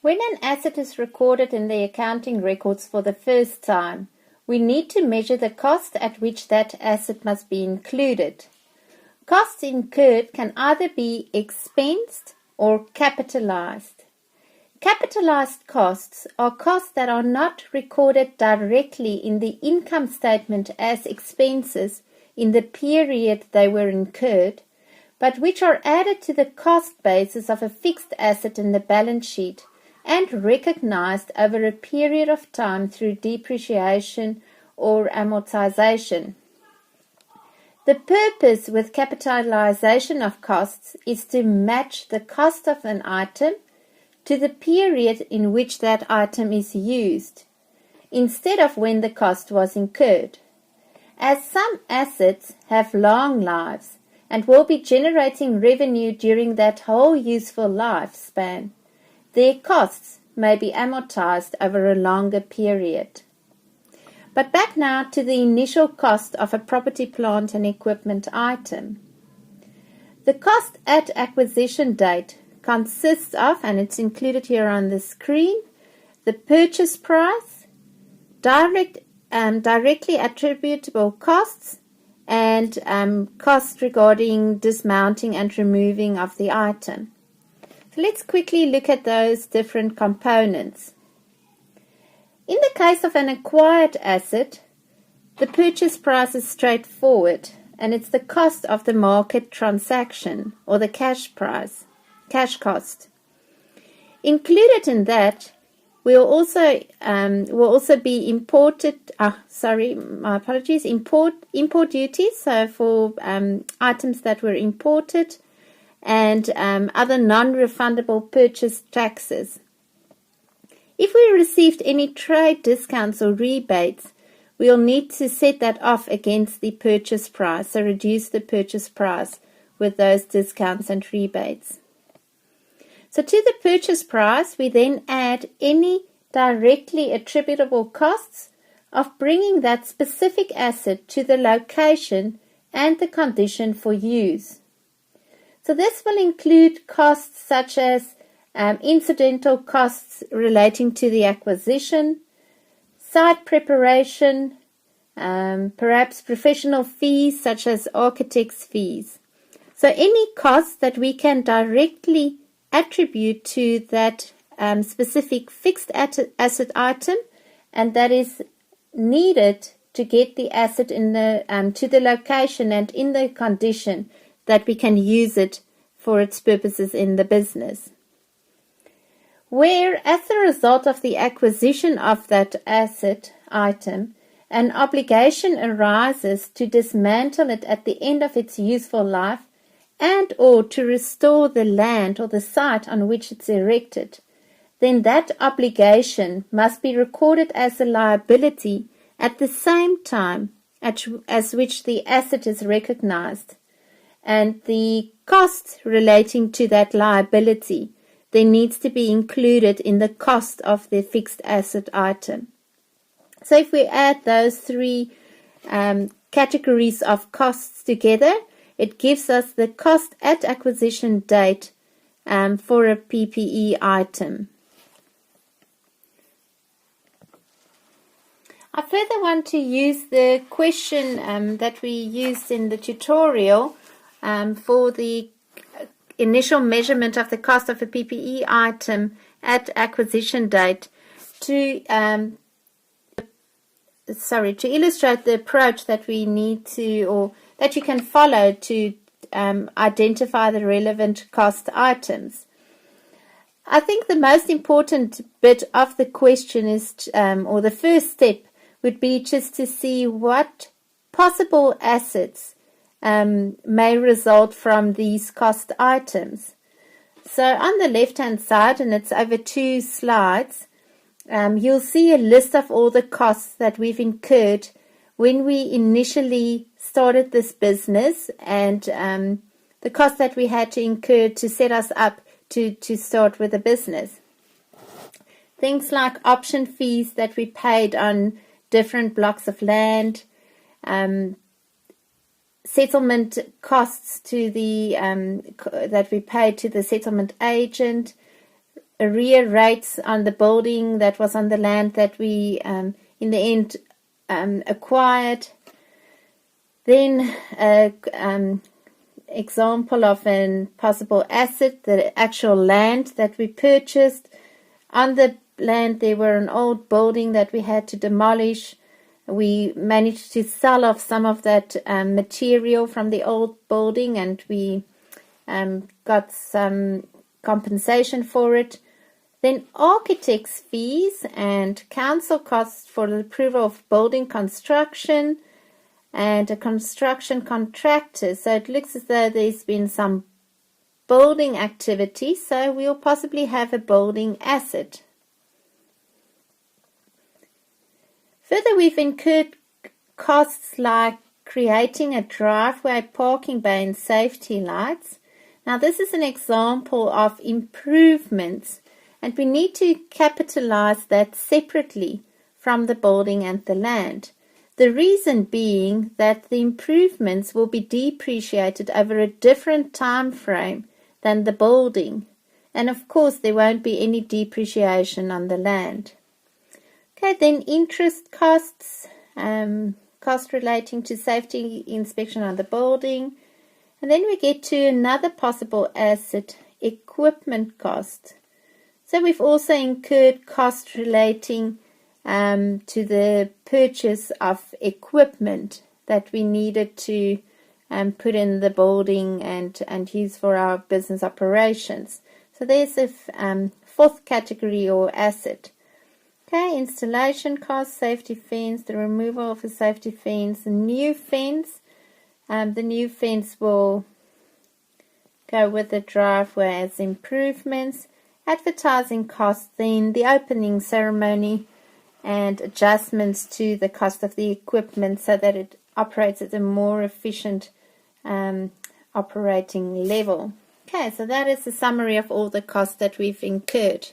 When an asset is recorded in the accounting records for the first time, we need to measure the cost at which that asset must be included. Costs incurred can either be expensed or capitalized. Capitalized costs are costs that are not recorded directly in the income statement as expenses in the period they were incurred, but which are added to the cost basis of a fixed asset in the balance sheet and recognized over a period of time through depreciation or amortization. The purpose with capitalization of costs is to match the cost of an item to the period in which that item is used, instead of when the cost was incurred. As some assets have long lives and will be generating revenue during that whole useful lifespan, their costs may be amortized over a longer period. But back now to the initial cost of a property, plant and equipment item. The cost at acquisition date consists of, and it's included here on the screen, the purchase price, directly attributable costs, and costs regarding dismounting and removing of the item. So let's quickly look at those different components. In the case of an acquired asset, the purchase price is straightforward, and it's the cost of the market transaction or the cash cost. Included in that will also be import duties, so for items that were imported, and other non-refundable purchase taxes. If we received any trade discounts or rebates, we'll need to set that off against the purchase price, so reduce the purchase price with those discounts and rebates. So to the purchase price, we then add any directly attributable costs of bringing that specific asset to the location and the condition for use. So this will include costs such as incidental costs relating to the acquisition, site preparation, perhaps professional fees such as architects' fees. So any costs that we can directly attribute to that specific fixed asset item, and that is needed to get the asset in the to the location and in the condition that we can use it for its purposes in the business. Where, as a result of the acquisition of that asset item, an obligation arises to dismantle it at the end of its useful life and or to restore the land or the site on which it's erected, then that obligation must be recorded as a liability at the same time as which the asset is recognized, and the cost relating to that liability then needs to be included in the cost of the fixed asset item. So if we add those three categories of costs together, it gives us the cost at acquisition date for a PPE item. I further want to use the question that we used in the tutorial for the initial measurement of the cost of a PPE item at acquisition date to illustrate the approach that we need to, or that you can follow to identify the relevant cost items. I think the most important bit of the question is, or the first step would be just to see what possible assets may result from these cost items. So on the left hand side, and it's over 2 slides, you'll see a list of all the costs that we've incurred when we initially started this business, and the costs that we had to incur to set us up to start with the business. Things like option fees that we paid on different blocks of land, settlement costs to the that we paid to the settlement agent, arrear rates on the building that was on the land that we in the end acquired. Then example of a possible asset, the actual land that we purchased. On the land there were an old building that we had to demolish. We managed to sell off some of that material from the old building, and we got some compensation for it. Then architects' fees and council costs for the approval of building construction and a construction contractor. So it looks as though there's been some building activity, so we'll possibly have a building asset. Further, we've incurred costs like creating a driveway, parking bay and safety lights. Now this is an example of improvements, and we need to capitalize that separately from the building and the land. The reason being that the improvements will be depreciated over a different time frame than the building. And of course there won't be any depreciation on the land. Okay, then interest costs, cost relating to safety inspection on the building. And then we get to another possible asset, equipment costs. So we've also incurred costs relating to the purchase of equipment that we needed to put in the building and use for our business operations. So there's a fourth category or asset. Okay, installation costs, safety fence, the removal of a safety fence, a new fence. The new fence will go with the driveway as improvements. Advertising costs, then the opening ceremony and adjustments to the cost of the equipment so that it operates at a more efficient operating level. Okay, so that is a summary of all the costs that we've incurred.